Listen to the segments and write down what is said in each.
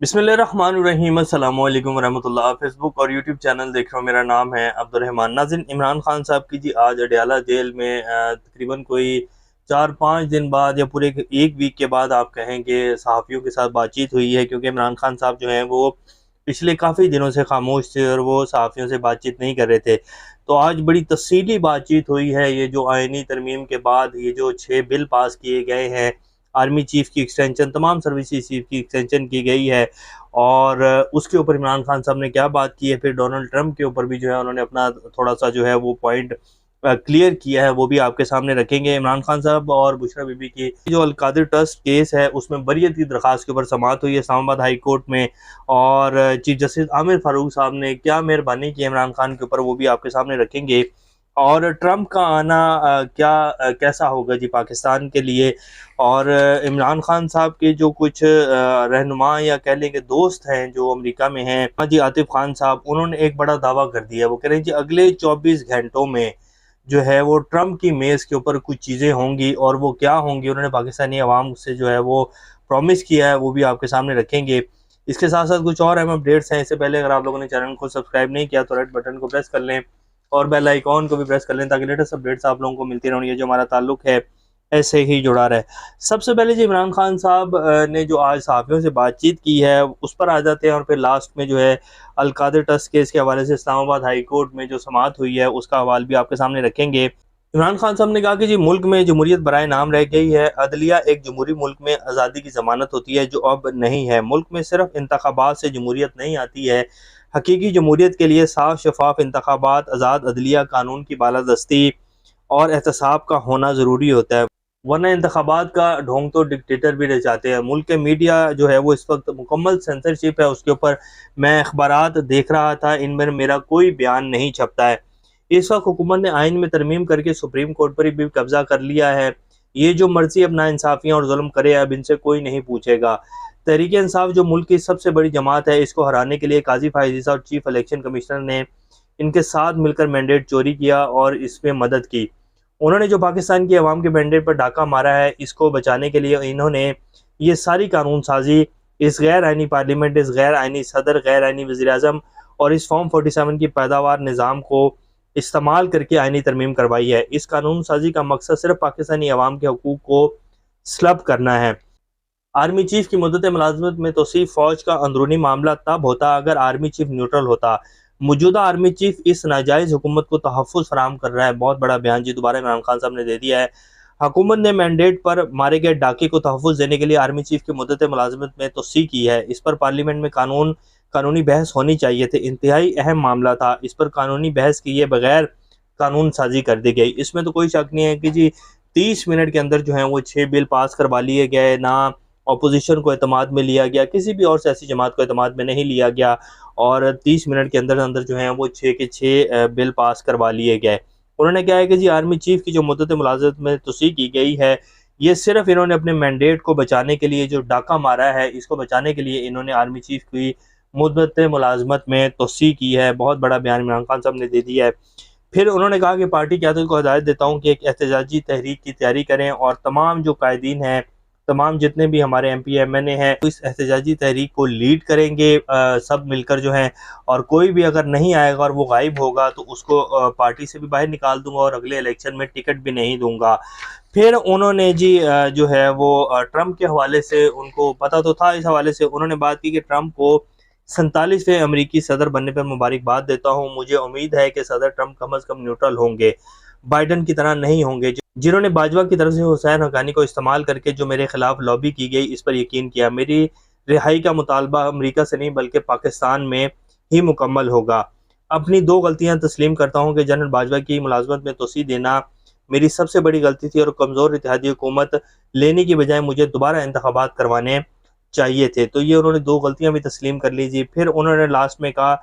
बिस्मिल्लाहिर्रहमानिर्रहीम अस्सलाम वालेकुम रहमतुल्लाह। फेसबुक और यूट्यूब चैनल देख रहे हो, मेरा नाम है अब्दुर्रहमान। नाज़रीन, इमरान खान साहब की जी आज अडयाला जेल में तकरीबन कोई 4-5 दिन बाद या पूरे एक वीक के बाद आप कहेंगे सहाफ़ियों के साथ बातचीत हुई है, क्योंकि इमरान खान साहब जो हैं वो पिछले काफ़ी दिनों से खामोश थे और वो सहाफ़ियों से बातचीत नहीं कर रहे थे। तो आज बड़ी तफ़सीली बातचीत हुई है। ये जो आइनी तरमीम के बाद ये जो 6 बिल पास किए गए हैं, आर्मी चीफ़ की एक्सटेंशन, तमाम सर्विसेज चीफ़ की एक्सटेंशन की गई है और उसके ऊपर इमरान खान साहब ने क्या बात की है। फिर डोनाल्ड ट्रंप के ऊपर भी जो है उन्होंने अपना थोड़ा-सा जो है वो पॉइंट क्लियर किया है, वो भी आपके सामने रखेंगे। इमरान खान साहब और बुशरा बीबी की जो अल-कादिर ट्रस्ट केस है उसमें बरियत की दरख्वास्त के ऊपर समाअत हुई है इस्लामाबाद हाई कोर्ट में, और चीफ जस्टिस आमिर फारूक साहब ने क्या मेहरबानी की इमरान खान के ऊपर, वो भी आपके सामने रखेंगे। और ट्रंप का आना कैसा होगा जी पाकिस्तान के लिए, और इमरान खान साहब के जो कुछ रहनुमा या कह लें कि दोस्त हैं जो अमेरिका में हैं, हाँ जी, आतिफ खान साहब, उन्होंने एक बड़ा दावा कर दिया। वो कह रहे हैं जी अगले 24 घंटों में जो है वो ट्रंप की मेज़ के ऊपर कुछ चीज़ें होंगी, और वो क्या होंगी उन्होंने पाकिस्तानी अवाम से जो है वो प्रॉमिस किया है, वो भी आपके सामने रखेंगे। इसके साथ साथ कुछ और अहम अपडेट्स हैं। इससे पहले अगर आप लोगों ने चैनल को सब्सक्राइब नहीं किया तो रेड बटन को प्रेस कर लें और बेल आइकॉन को भी प्रेस कर लें, ताकि लेटेस्ट अपडेट्स आप लोगों को मिलती रहें। ये जो हमारा ताल्लुक है ऐसे ही जुड़ा रहे। सबसे पहले जी इमरान खान साहब ने जो आज सहाफ़ियों से बातचीत की है उस पर आ जाते हैं, और फिर लास्ट में जो है अल-कादिर ट्रस्ट केस के हवाले से इस्लामाबाद हाई कोर्ट में जो समाअत हुई है उसका हवाला भी आपके सामने रखेंगे। इमरान खान साहब ने कहा कि जी मुल्क में जमहूरियत बराए नाम रह गई है। अदलिया एक जमहूरी मुल्क में आज़ादी की ज़मानत होती है, जो अब नहीं है। मुल्क में सिर्फ इंतखाबात से जमहूरियत नहीं आती है। हकीकी जमहूरियत के लिए साफ शफाफ इंतखाबात, आज़ाद अदलिया, कानून की बालादस्ती और एहतसाब का होना ज़रूरी होता है, वरना इंतखाबात का ढोंग तो डिक्टेटर भी रह जाते हैं। मुल्क के मीडिया जो है वो इस वक्त मुकम्मल सेंसरशिप है उसके ऊपर। मैं अखबारात देख रहा था, इनमें मेरा कोई बयान नहीं छपता है। इस वक्त हुकूमत ने आइन में तरमीम करके सुप्रीम कोर्ट पर भी कब्जा कर लिया है। ये जो मर्जी अब नाइंसाफ़ियाँ और जुल्म करे, अब इनसे कोई नहीं पूछेगा। तहरीक इंसाफ जो मुल्क की सबसे बड़ी जमात है, इसको हराने के लिए काजी फायजीसा और चीफ इलेक्शन कमिश्नर ने इनके साथ मिलकर मैंडेट चोरी किया और इसमें मदद की। उन्होंने जो पाकिस्तान की आवाम के मैंडेट पर डाका मारा है, इसको बचाने के लिए इन्होंने ये सारी कानून साजी, इस गैर आइनी पार्लियामेंट, इस गैर आइनी सदर, गैर आइनी वज़ीर-ए-आज़म और इस फॉर्म 47 की पैदावार निज़ाम को इस्तेमाल करके आइनी तरमीम करवाई है। इस कानून साजी का मकसद सिर्फ पाकिस्तानी अवाम के हकूक़ को स्लब करना है। आर्मी चीफ की मुद्दत मुलाजमत में तौसीफ़ फ़ौज का अंदरूनी मामला तब होता अगर आर्मी चीफ न्यूट्रल होता। मौजूदा आर्मी चीफ इस नाजायज़ हुकूमत को तहफ़्फ़ुज़ फराहम कर रहा है। बहुत बड़ा बयान जी दोबारा इमरान खान साहब ने दे दिया है। हुकूमत ने मैंडेट पर मारे गए डाके को तहफ़्फ़ुज़ देने के लिए आर्मी चीफ की मुद्दत मुलाजमत में तोसी की है। इस पर पार्लियामेंट में कानूनी बहस होनी चाहिए थी। इंतहाई अहम मामला था, इस पर कानूनी बहस किए बगैर कानून साजी कर दी गई। इसमें तो कोई शक नहीं है कि जी 30 मिनट के अंदर जो है वो 6 बिल पास करवा लिए गए। ना अपोजिशन को एतमाद में लिया गया, किसी भी और सियासी जमात को एतमाद में नहीं लिया गया, और 30 मिनट के अंदर अंदर जो है वो 6 के 6 बिल पास करवा लिए गए। उन्होंने कहा है कि जी आर्मी चीफ की जो मुद्दत मुलाज़मत में तोसी की गई है, ये सिर्फ इन्होंने अपने मैंडेट को बचाने के लिए जो डाका मारा है, इसको बचाने के लिए इन्होंने आर्मी चीफ की मुद्दत मुलाज़मत में तोसी की है। बहुत बड़ा बयान इमरान खान साहब ने दे दिया है। फिर उन्होंने कहा कि पार्टी क़यादत को हिदायत देता हूँ कि एक एहतजाजी तहरीक की तैयारी करें, और तमाम जो कायदीन हैं, तमाम जितने भी हमारे MP MNA हैं, तो इस एहतजाजी तहरीक को लीड करेंगे सब मिलकर जो हैं, और कोई भी अगर नहीं आएगा और वो गायब होगा तो उसको पार्टी से भी बाहर निकाल दूंगा और अगले इलेक्शन में टिकट भी नहीं दूंगा। फिर उन्होंने जी जो है वो ट्रंप के हवाले से, उनको पता तो था, इस हवाले से उन्होंने बात की कि ट्रंप को 47वें अमरीकी सदर बनने पर मुबारकबाद देता हूँ। मुझे उम्मीद है कि सदर ट्रंप कम अज़ कम न्यूट्रल होंगे, बाइडन की तरह नहीं होंगे, जिन्होंने बाजवा की तरफ से हुसैन हक्कानी को इस्तेमाल करके जो मेरे खिलाफ लॉबी की गई, इस पर यकीन किया। मेरी रिहाई का मुतालबा अमेरिका से नहीं बल्कि पाकिस्तान में ही मुकम्मल होगा। अपनी 2 गलतियां तस्लीम करता हूं कि जनरल बाजवा की मुलाजमत में तोसी देना मेरी सबसे बड़ी गलती थी, और कमज़ोर इत्तेहादी हुकूमत लेने की बजाय मुझे दोबारा इंतखाबात करवाने चाहिए थे। तो ये उन्होंने 2 गलतियां भी तस्लीम कर लीजिए। फिर उन्होंने लास्ट में कहा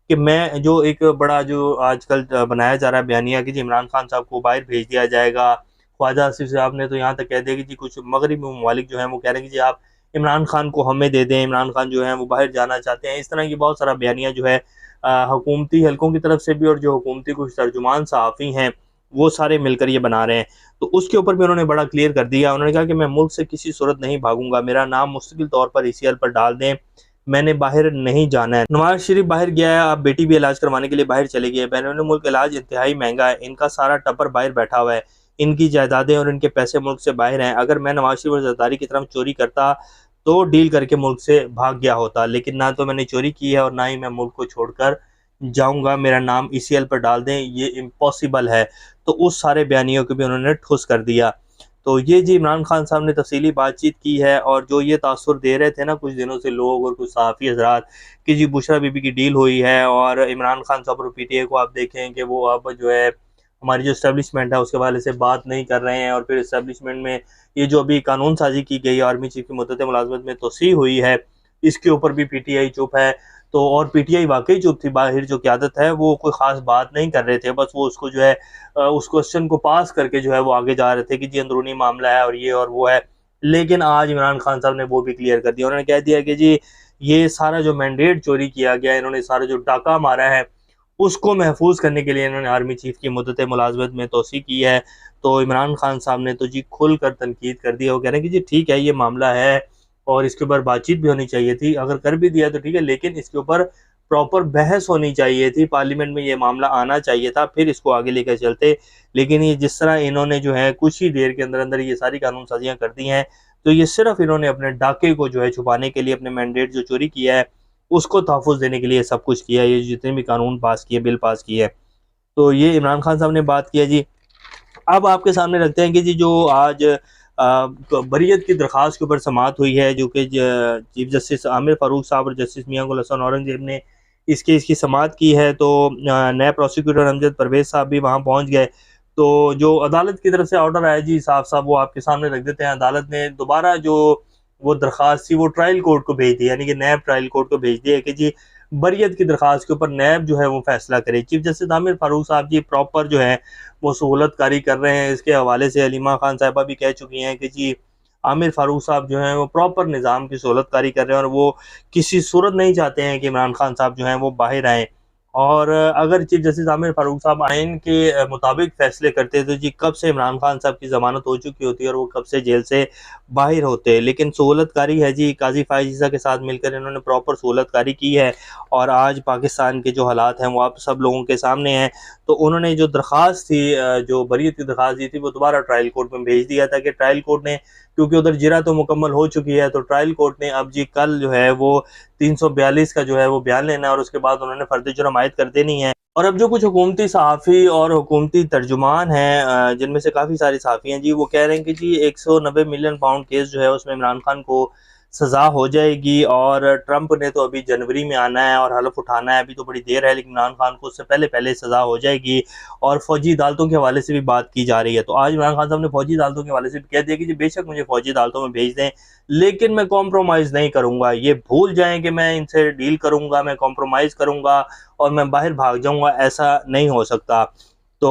कि मैं जो एक बड़ा जो आजकल बनाया जा रहा है बयानिया कि जी इमरान खान साहब को बाहर भेज दिया जाएगा। ख्वाजा आसिफ साहब ने तो यहाँ तक कह दिया कि जी कुछ मगरबी ममालिक जो हैं वो कह रहे हैं कि जी आप इमरान खान को हमें दे दें, इमरान खान जो है वो बाहर जाना चाहते हैं। इस तरह की बहुत सारा बयानिया जो है हुकूमती हलकों की तरफ से भी, और जो हुकूमती कुछ तर्जुमान सहाफ़ी हैं वो सारे मिलकर ये बना रहे हैं। तो उसके ऊपर भी उन्होंने बड़ा क्लियर कर दिया। उन्होंने कहा कि मैं मुल्क से किसी सूरत नहीं भागूंगा, मेरा नाम मुस्तकिल तौर पर ECL पर डाल दें, मैंने बाहर नहीं जाना है। नवाज शरीफ बाहर गया है, अब बेटी भी इलाज करवाने के लिए बाहर चले गई है। बैरून मुल्क इलाज इंतहाई महंगा है, इनका सारा टब्बर बाहर बैठा हुआ है, इनकी जायदादें और इनके पैसे मुल्क से बाहर हैं। अगर मैं नवाज शरीफ और जरदारी की तरफ चोरी करता तो डील करके मुल्क से भाग गया होता, लेकिन ना तो मैंने चोरी की है और ना ही मैं मुल्क को छोड़कर जाऊंगा। मेरा नाम ECL पर डाल दें, ये इम्पॉसिबल है। तो उस सारे बयानियों को भी उन्होंने ठुस कर दिया। तो ये जी इमरान खान साहब ने तफसीली बातचीत की है, और जो ये तासुर दे रहे थे ना कुछ दिनों से लोग और कुछ सहाफ़ी हजरात कि जी बुशरा बीबी की डील हुई है, और इमरान खान साहब और PTI को आप देखें कि वो अब जो है हमारी जो इस्टेब्लिशमेंट है उसके वाले से बात नहीं कर रहे हैं, और फिर इस्टेब्लिशमेंट में ये जो अभी कानून साजी की गई, आर्मी चीफ की मुद्दत मुलाजमत में तोसी हुई है, इसके ऊपर भी PTI चुप है। तो और PTI वाकई चुप थी, बाहर जो क़यादत है वो कोई ख़ास बात नहीं कर रहे थे, बस वो उसको जो है उस क्वेश्चन को पास करके जो है वो आगे जा रहे थे कि जी अंदरूनी मामला है और ये और वो है। लेकिन आज इमरान खान साहब ने वो भी क्लियर कर दिया, उन्होंने कह दिया कि जी ये सारा जो मैंडेट चोरी किया गया, इन्होंने सारा जो डाका मारा है उसको महफूज करने के लिए इन्होंने आर्मी चीफ की मुद्दत मुलाजमत में तोसी की है। तो इमरान खान साहब ने तो जी खुल कर तनकीद कर दिया, वो कह रहे हैं कि जी ठीक है ये मामला है और इसके ऊपर बातचीत भी होनी चाहिए थी, अगर कर भी दिया तो ठीक है, लेकिन इसके ऊपर प्रॉपर बहस होनी चाहिए थी, पार्लियामेंट में ये मामला आना चाहिए था, फिर इसको आगे लेकर चलते। लेकिन ये जिस तरह इन्होंने जो है कुछ ही देर के अंदर अंदर ये सारी कानून साजियाँ कर दी हैं, तो ये सिर्फ इन्होंने अपने डाके को जो है छुपाने के लिए, अपने मैंडेट जो चोरी किया है उसको तहफ़्फ़ुज़ देने के लिए सब कुछ किया है, ये जितने भी कानून पास किए, बिल पास किए हैं। तो ये इमरान खान साहब ने बात की है जी। अब आपके सामने रखते हैं कि जी जो आज बरीयत की दरख्वास्त के ऊपर समाअत हुई है, जो कि चीफ जस्टिस आमिर फ़ारूक साहब और जस्टिस मियां गुल हसन औरंगज़ेब ने इसकी समाअत की है। तो नए प्रोसिक्यूटर अमजद परवेज़ साहब भी वहाँ पहुँच गए। तो जो अदालत की तरफ से ऑर्डर आया जी साफ साफ वो आपके सामने रख देते हैं। अदालत ने दोबारा जो वो दरख्वास्त थी वो ट्रायल कोर्ट को भेज दी, यानी कि नैब ट्रायल कोर्ट को भेज दिया कि जी बरीयत की दरख्वास्त के ऊपर नैब जो है वो फैसला करे। चीफ जस्टिस आमिर फ़ारूक साहब जी प्रॉपर जो है वो सहूलत कारी कर रहे हैं। इसके हवाले से हलीमा खान साहिबा भी कह चुकी हैं कि जी आमिर फ़ारूक साहब जो हैं वो प्रॉपर निज़ाम की सहूलत कारी कर रहे हैं, और वो किसी सूरत नहीं चाहते हैं कि इमरान खान साहब जो हैं वो बाहर आएँ। और अगर चीफ जस्टिस आमिर फ़ारूक साहब आइन के मुताबिक फ़ैसले करते तो जी कब से इमरान खान साहब की ज़मानत हो चुकी होती है और वो कब से जेल से बाहर होते। लेकिन सहूलतकारी है जी, काज़ी फ़ाइज़ ईसा के साथ मिलकर इन्होंने प्रॉपर सहूलतकारी की है, और आज पाकिस्तान के जो हालात हैं वो आप सब लोगों के सामने हैं। तो उन्होंने जो दरख्वास्त थी, जो बरीयत की दरख्वास्त दी थी, वो दोबारा ट्रायल कोर्ट में भेज दिया था कि ट्रायल कोर्ट ने, क्योंकि उधर जिरा तो मुकम्मल हो चुकी है, तो ट्रायल कोर्ट ने अब जी कल जो है वो 342 का जो है वो बयान लेना है, और उसके बाद उन्होंने फर्द जुर्म आयद कर देनी है। और अब जो कुछ हुकूमती सहाफ़ी और हुकूमती तर्जुमान हैं, जिनमें से काफ़ी सारे सहाफ़ी हैं जी, वो कह रहे हैं कि जी 190 मिलियन पाउंड केस जो है उसमें इमरान खान को सज़ा हो जाएगी, और ट्रंप ने तो अभी जनवरी में आना है और हलफ उठाना है, अभी तो बड़ी देर है, लेकिन इमरान खान को उससे पहले पहले सज़ा हो जाएगी। और फ़ौजी अदालतों के हवाले से भी बात की जा रही है। तो आज इमरान खान साहब ने फ़ौजी अदालतों के हवाले से भी कह दिया कि जी बेशक मुझे फ़ौजी अदालतों में भेज दें, लेकिन मैं कॉम्प्रोमाइज़ नहीं करूँगा। ये भूल जाएँ कि मैं इनसे डील करूँगा, मैं कॉम्प्रोमाइज़ करूँगा और मैं बाहर भाग जाऊँगा, ऐसा नहीं हो सकता। तो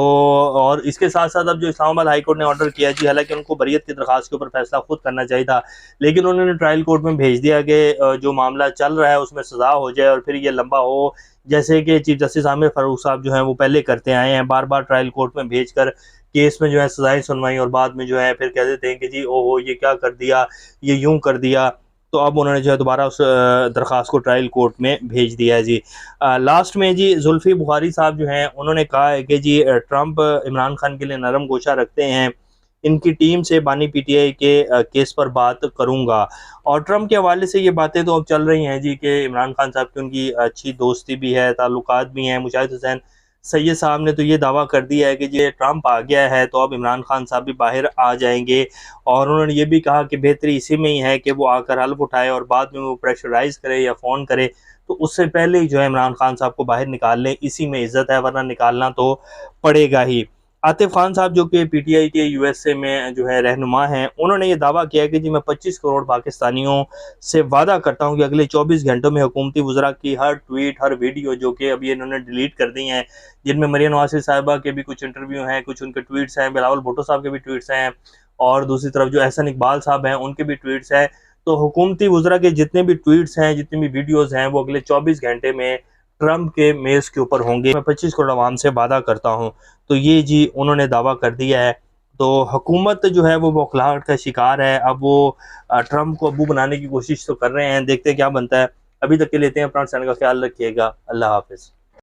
और इसके साथ-साथ अब जो इस्लामाबाद हाई कोर्ट ने ऑर्डर किया जी, हालाँकि उनको बरीयत की दरख्वास्त के ऊपर फैसला खुद करना चाहिए था, लेकिन उन्होंने ट्रायल कोर्ट में भेज दिया कि जो मामला चल रहा है उसमें सज़ा हो जाए और फिर ये लंबा हो, जैसे कि चीफ जस्टिस आमिर फ़ारूक साहब जो हैं वो पहले करते आए हैं, बार-बार ट्रायल कोर्ट में भेजकर केस में जो है सज़ाएँ सुनवाई, और बाद में जो है फिर कह देते हैं कि जी ओहो! ये क्या कर दिया, ये यूँ कर दिया। तो अब उन्होंने जो है दोबारा उस दरख्वास्त को ट्रायल कोर्ट में भेज दिया है जी। लास्ट में जी जुल्फ़ी बुखारी साहब जो हैं उन्होंने कहा है कि जी ट्रंप इमरान खान के लिए नरम गोशा रखते हैं, इनकी टीम से बानी PTI के केस पर बात करूँगा। और ट्रंप के हवाले से ये बातें तो अब चल रही हैं जी कि इमरान खान साहब की उनकी अच्छी दोस्ती भी है, ताल्लुकात भी हैं। मुशाहिद हुसैन सैयद साहब ने तो ये दावा कर दिया है कि जी ट्रंप आ गया है तो अब इमरान खान साहब भी बाहर आ जाएंगे, और उन्होंने ये भी कहा कि बेहतरी इसी में ही है कि वो आकर हल्फ उठाए और बाद में वो प्रेशराइज़ करे या फ़ोन करे, तो उससे पहले ही जो है इमरान खान साहब को बाहर निकाल लें, इसी में इज़्ज़त है, वरना निकालना तो पड़ेगा ही। आतिफ खान साहब जो कि PTI के USA में जो है रहनुमा हैं, उन्होंने ये दावा किया कि जी मैं 25 करोड़ पाकिस्तानियों से वादा करता हूँ कि अगले 24 घंटों में हुकूमती वज़रा की हर ट्वीट, हर वीडियो जो कि अभी इन्होंने डिलीट कर दी हैं, जिनमें मरियम नवाज़ साहिबा के भी कुछ इंटरव्यू हैं, कुछ उनके ट्वीट्स हैं, बिलावल भुट्टो साहब के भी ट्वीट्स हैं, और दूसरी तरफ जो एहसन इकबाल साहब हैं उनके भी ट्वीट्स हैं। तो हुकूमती वज़रा के जितने भी ट्वीट्स हैं, जितनी भी वीडियोज़ हैं, वो अगले 24 घंटे में ट्रंप के मेज़ के ऊपर होंगे। मैं 25 करोड़ अवाम से वादा करता हूँ। तो ये जी उन्होंने दावा कर दिया है। तो हुकूमत जो है वो बौखलाहट का शिकार है। अब वो ट्रंप को अब्बू बनाने की कोशिश तो कर रहे हैं, देखते हैं क्या बनता है। अभी तक के लेते हैं, अपना चैनल का ख्याल रखिएगा। अल्लाह हाफिज़।